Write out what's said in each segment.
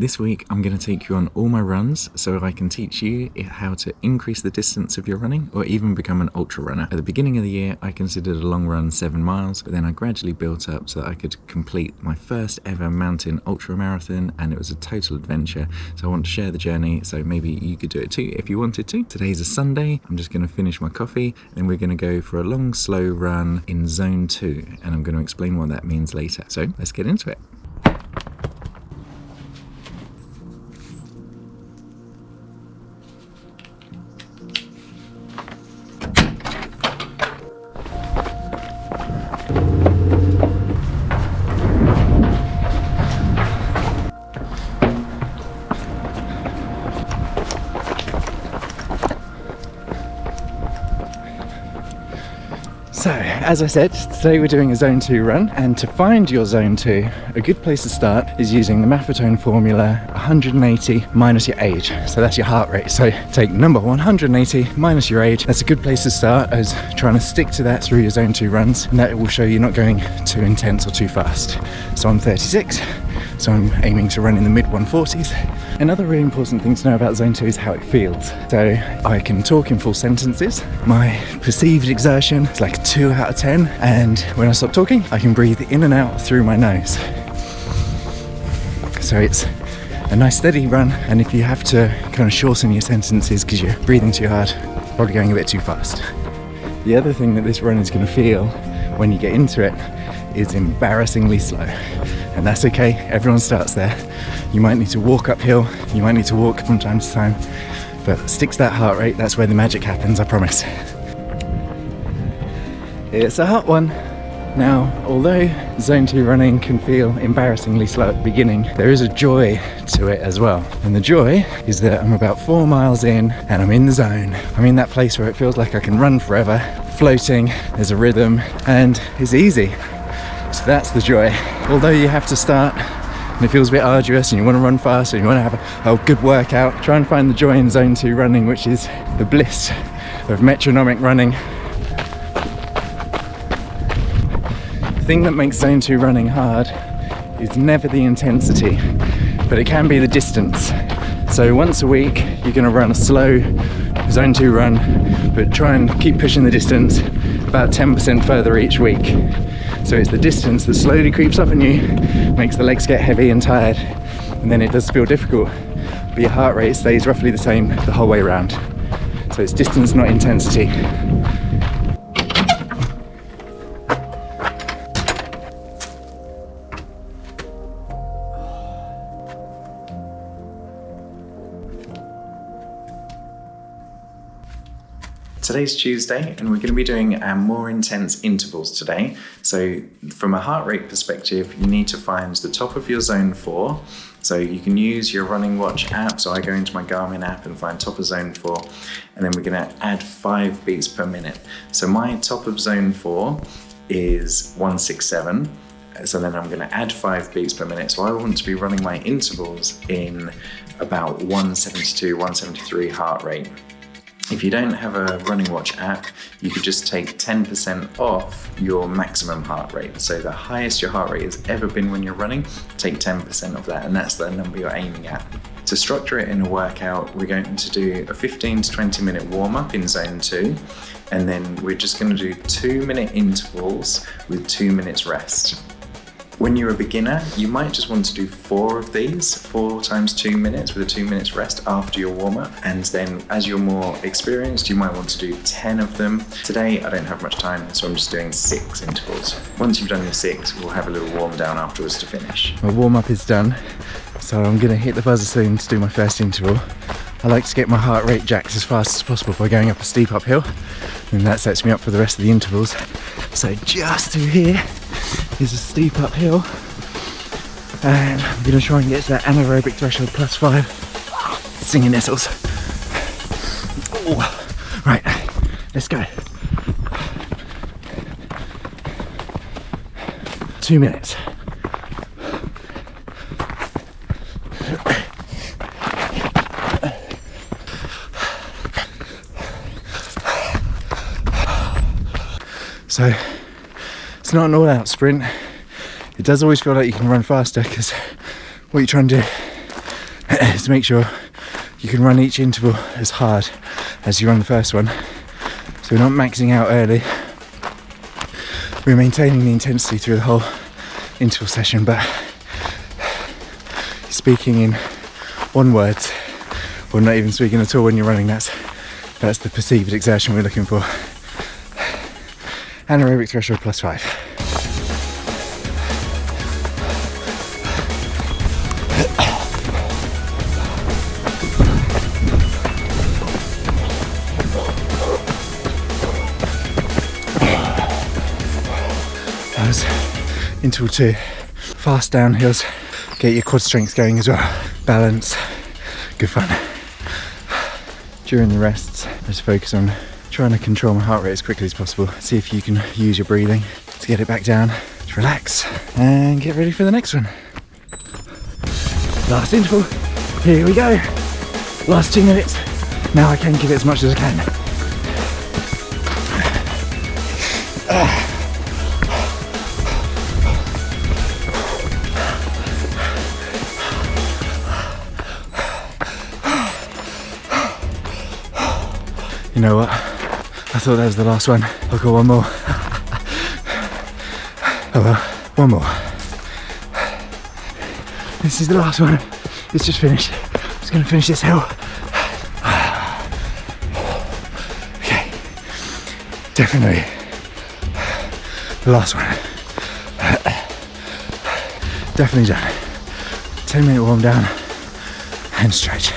This week I'm going to take you on all my runs so I can teach you how to increase the distance of your running or even become an ultra runner. At the beginning of the year I considered a long run 7 miles, but then I gradually built up so that I could complete my first ever mountain ultra marathon, and it was a total adventure. So I want to share the journey, so maybe you could do it too if you wanted to. Today's a Sunday, I'm just going to finish my coffee and we're going to go for a long slow run in zone 2, and I'm going to explain what that means later. So let's get into it. So, as I said, today we're doing a zone 2 run, and to find your zone 2, a good place to start is using the Maffetone formula 180 minus your age. So that's your heart rate. So take number 180 minus your age. That's a good place to start, as trying to stick to that through your zone 2 runs, and that will show you're not going too intense or too fast. So I'm 36, so I'm aiming to run in the mid 140s. Another really important thing to know about zone 2 is how it feels. So I can talk in full sentences. My perceived exertion is like a 2 out of 10, and when I stop talking I can breathe in and out through my nose. So it's a nice steady run, and if you have to kind of shorten your sentences because you're breathing too hard, probably going a bit too fast. The other thing that this run is going to feel when you get into it is embarrassingly slow, and that's okay. Everyone starts there. You might need to walk uphill, you might need to walk from time to time, but stick to that heart rate. That's where the magic happens, I promise. It's a hot one. Now, although zone 2 running can feel embarrassingly slow at the beginning, there is a joy to it as well. And the joy is that I'm about 4 miles in and I'm in the zone. I'm in that place where it feels like I can run forever, floating, there's a rhythm, and it's easy. So that's the joy. Although you have to start and it feels a bit arduous and you want to run fast and you want to have a good workout, try and find the joy in zone 2 running, which is the bliss of metronomic running. The thing that makes zone 2 running hard is never the intensity, but it can be the distance. So once a week you're going to run a slow zone 2 run, but try and keep pushing the distance about 10% further each week. So it's the distance that slowly creeps up on you, makes the legs get heavy and tired, and then it does feel difficult, but your heart rate stays roughly the same the whole way around. So it's distance, not intensity. Today's Tuesday, and we're going to be doing our more intense intervals today. So from a heart rate perspective, you need to find the top of your zone 4. So you can use your running watch app. So I go into my Garmin app and find top of zone 4, and then we're going to add 5 beats per minute. So my top of zone 4 is 167. So then I'm going to add 5 beats per minute. So I want to be running my intervals in about 172, 173 heart rate. If you don't have a running watch app, you could just take 10% off your maximum heart rate. So the highest your heart rate has ever been when you're running, take 10% of that, and that's the number you're aiming at. To structure it in a workout, we're going to do a 15 to 20 minute warm up in zone 2, and then we're just going to do 2-minute intervals with 2 minutes rest. When you're a beginner, you might just want to do 4 of these, 4 times 2 minutes with a 2 minutes rest after your warm-up. And then as you're more experienced, you might want to do 10 of them. Today, I don't have much time, so I'm just doing 6 intervals. Once you've done your 6, we'll have a little warm down afterwards to finish. My warm-up is done, so I'm gonna hit the buzzer soon to do my first interval. I like to get my heart rate jacked as fast as possible by going up a steep uphill, and that sets me up for the rest of the intervals. So just through here is a steep uphill, and I'm going to try and get to that anaerobic threshold +5. Singing nettles. Ooh. Right, let's go. 2 minutes. So it's not an all-out sprint. It does always feel like you can run faster because what you're trying to do is make sure you can run each interval as hard as you run the first one. So we're not maxing out early. We're maintaining the intensity through the whole interval session, but speaking in one word, or not even speaking at all when you're running, that's the perceived exertion we're looking for. Anaerobic threshold +5. That was interval 2. Fast downhills, get your quad strength going as well. Balance, good fun. During the rests, just focus on trying to control my heart rate as quickly as possible. See if you can use your breathing to get it back down, to relax, and get ready for the next one. Last interval, here we go. Last 2 minutes. Now I can give it as much as I can. You know what? I thought that was the last one. I'll go one more. Oh well, one more. This is the last one. It's just finished. I'm just gonna finish this hill. Okay. Definitely the last one. Definitely done. 10-minute warm down and stretch.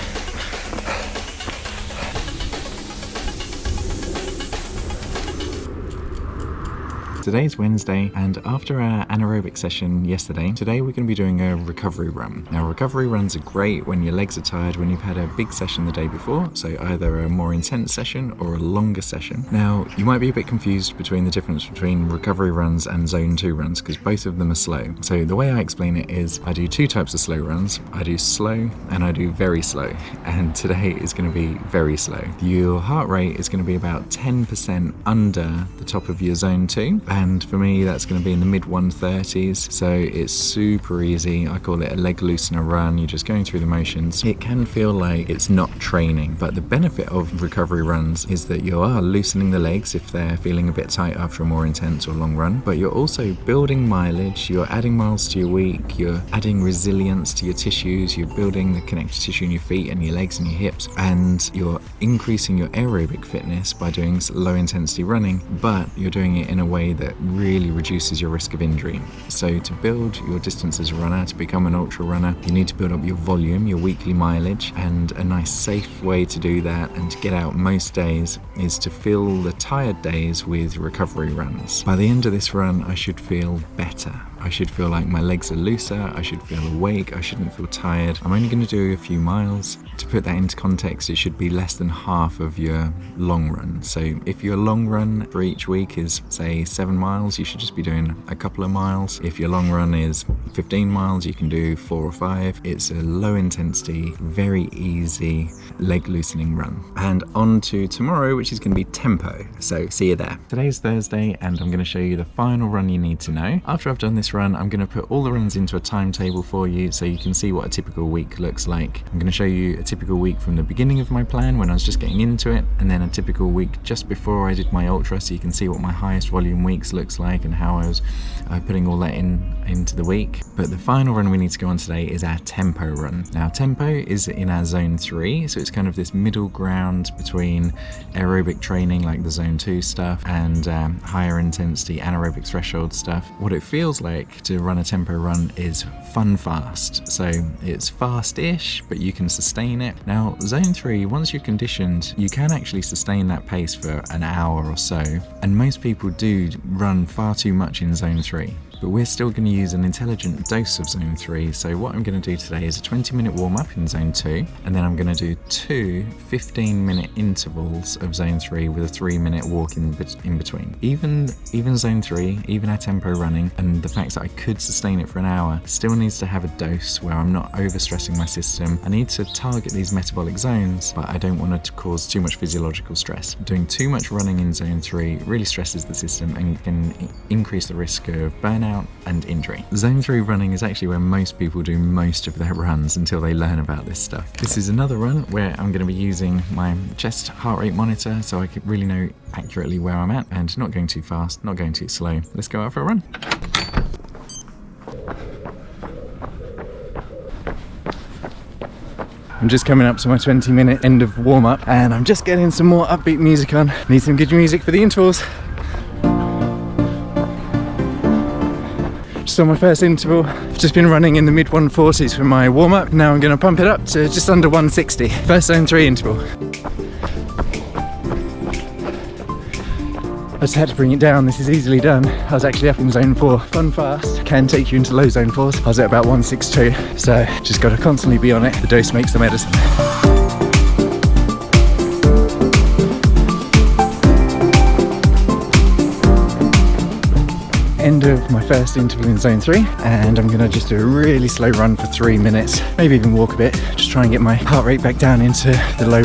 Today's Wednesday, and after our anaerobic session yesterday, today we're going to be doing a recovery run. Now, recovery runs are great when your legs are tired, when you've had a big session the day before, so either a more intense session or a longer session. Now, you might be a bit confused between the difference between recovery runs and zone 2 runs, because both of them are slow. So the way I explain it is I do 2 types of slow runs. I do slow and I do very slow, and today is going to be very slow. Your heart rate is going to be about 10% under the top of your zone 2. And for me, that's going to be in the mid 130s. So it's super easy. I call it a leg loosener run. You're just going through the motions. It can feel like it's not training, but the benefit of recovery runs is that you are loosening the legs if they're feeling a bit tight after a more intense or long run, but you're also building mileage. You're adding miles to your week. You're adding resilience to your tissues. You're building the connective tissue in your feet and your legs and your hips, and you're increasing your aerobic fitness by doing low intensity running, but you're doing it in a way that really reduces your risk of injury. So to build your distance as a runner, to become an ultra runner, you need to build up your volume, your weekly mileage, and a nice safe way to do that and to get out most days is to fill the tired days with recovery runs. By the end of this run, I should feel better. I should feel like my legs are looser, I should feel awake, I shouldn't feel tired. I'm only going to do a few miles. To put that into context, it should be less than half of your long run. So if your long run for each week is, say, 7 miles, you should just be doing a couple of miles. If your long run is 15 miles, you can do 4 or 5. It's a low intensity, very easy leg loosening run. And on to tomorrow, which is going to be tempo. So see you there. Today's Thursday, and I'm going to show you the final run you need to know. After I've done this run, I'm going to put all the runs into a timetable for you so you can see what a typical week looks like. I'm going to show you a typical week from the beginning of my plan when I was just getting into it, and then a typical week just before I did my ultra, so you can see what my highest volume weeks looks like and how I was putting all that into the week. But the final run we need to go on today is our tempo run. Now, tempo is in our zone 3, so it's kind of this middle ground between aerobic training like the zone 2 stuff and higher intensity anaerobic threshold stuff. What it feels like to run a tempo run is fun fast. So it's fast-ish, but you can sustain it. Now, zone 3, once you're conditioned, you can actually sustain that pace for an hour or so, and most people do run far too much in zone 3. But we're still going to use an intelligent dose of zone 3. So what I'm going to do today is a 20-minute warm-up in zone 2, and then I'm going to do 2 15-minute intervals of zone 3 with a 3-minute walk in between. Even zone 3, even our tempo running, and the fact fact that I could sustain it for an hour still needs to have a dose where I'm not overstressing my system. I need to target these metabolic zones, but I don't want it to cause too much physiological stress. Doing too much running in zone 3 really stresses the system and can increase the risk of burnout and injury. Zone 3 running is actually where most people do most of their runs until they learn about this stuff. This is another run where I'm going to be using my chest heart rate monitor so I can really know accurately where I'm at and not going too fast, not going too slow. Let's go out for a run. I'm just coming up to my 20-minute end of warm-up and I'm just getting some more upbeat music on. Need some good music for the intervals. Just on my first interval, I've just been running in the mid 140s for my warm-up. Now I'm going to pump it up to just under 160. First zone 3 interval. I just had to bring it down. This is easily done. I was actually up in zone 4. Fun fast can take you into low zone 4s. I was at about 162, so just got to constantly be on it. The dose makes the medicine. End of my first interval in zone 3, and I'm gonna just do a really slow run for 3 minutes, maybe even walk a bit, just try and get my heart rate back down into the low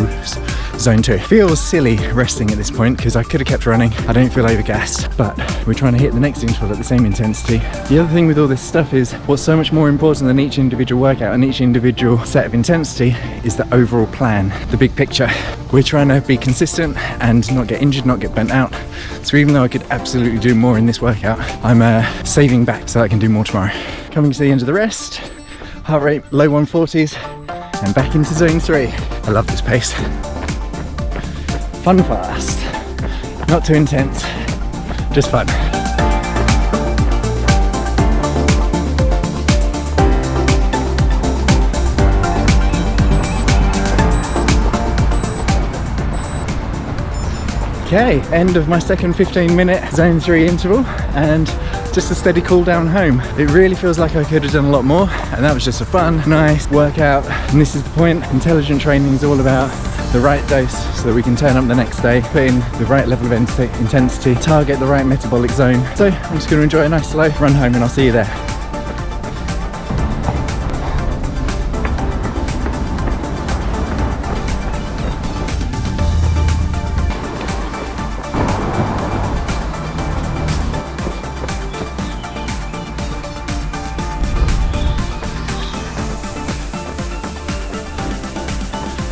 zone 2. Feels silly resting at this point because I could have kept running. I don't feel overgassed, but we're trying to hit the next interval at the same intensity. The other thing with all this stuff is what's so much more important than each individual workout and each individual set of intensity is the overall plan, the big picture. We're trying to be consistent and not get injured, not get bent out. So even though I could absolutely do more in this workout, I'm saving back so I can do more tomorrow. Coming to the end of the rest, heart rate low 140s and back into zone 3. I love this pace. Fun fast, not too intense, just fun. Okay, end of my second 15-minute zone 3 interval and just a steady cool down home. It really feels like I could have done a lot more, and that was just a fun, nice workout. And this is the point. Intelligent training is all about the right dose so that we can turn up the next day, put in the right level of intensity, target the right metabolic zone. So I'm just going to enjoy a nice slow run home and I'll see you there.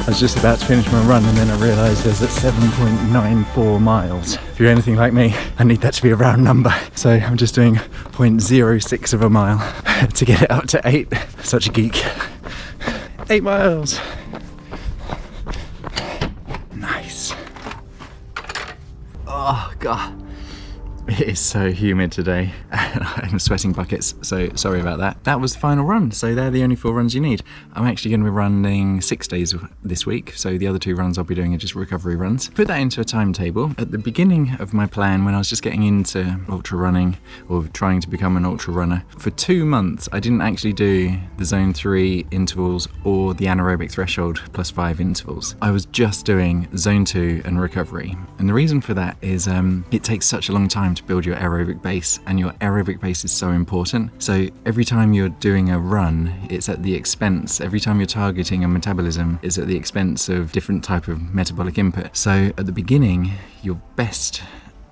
I was just about to finish my run and then I realised there's at 7.94 miles. If you're anything like me, I need that to be a round number. So I'm just doing 0.06 of a mile to get it up to 8. Such a geek. 8 miles. Nice. Oh God. It is so humid today and I'm sweating buckets, so sorry about that. That was the final run, so they're the only 4 runs you need. I'm actually going to be running 6 days this week, so the other 2 runs I'll be doing are just recovery runs. Put that into a timetable. At the beginning of my plan, when I was just getting into ultra running or trying to become an ultra runner, for 2 months I didn't actually do the zone 3 intervals or the anaerobic threshold +5 intervals. I was just doing zone 2 and recovery, and the reason for that is it takes such a long time to build your aerobic base, and your aerobic base is so important. So every time you're doing a run, it's at the expense, every time you're targeting a metabolism, it's at the expense of different type of metabolic input. So at the beginning,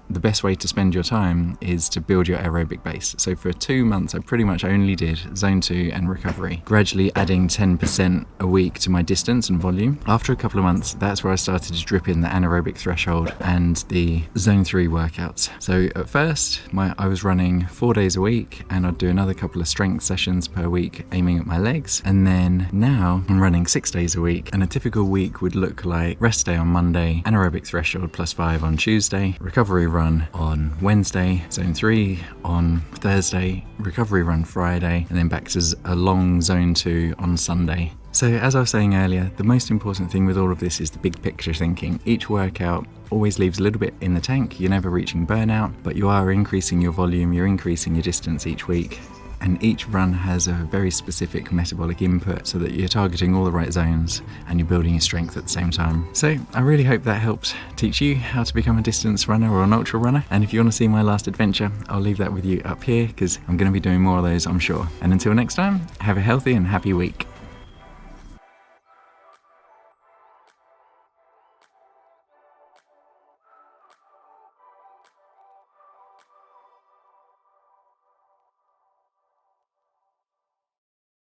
the best way to spend your time is to build your aerobic base. So for 2 months, I pretty much only did zone 2 and recovery, gradually adding 10% a week to my distance and volume. After a couple of months, that's where I started to drip in the anaerobic threshold and the zone 3 workouts. So at first, I was running 4 days a week, and I'd do another couple of strength sessions per week aiming at my legs. And then now I'm running 6 days a week, and a typical week would look like rest day on Monday, anaerobic threshold +5 on Tuesday, recovery run on Wednesday, zone 3 on Thursday, recovery run Friday, and then back to a long zone 2 on Sunday. So as I was saying earlier, the most important thing with all of this is the big picture thinking. Each workout always leaves a little bit in the tank. You're never reaching burnout, but you are increasing your volume, you're increasing your distance each week. And each run has a very specific metabolic input so that you're targeting all the right zones and you're building your strength at the same time. So I really hope that helps teach you how to become a distance runner or an ultra runner. And if you want to see my last adventure, I'll leave that with you up here because I'm going to be doing more of those, I'm sure. And until next time, have a healthy and happy week.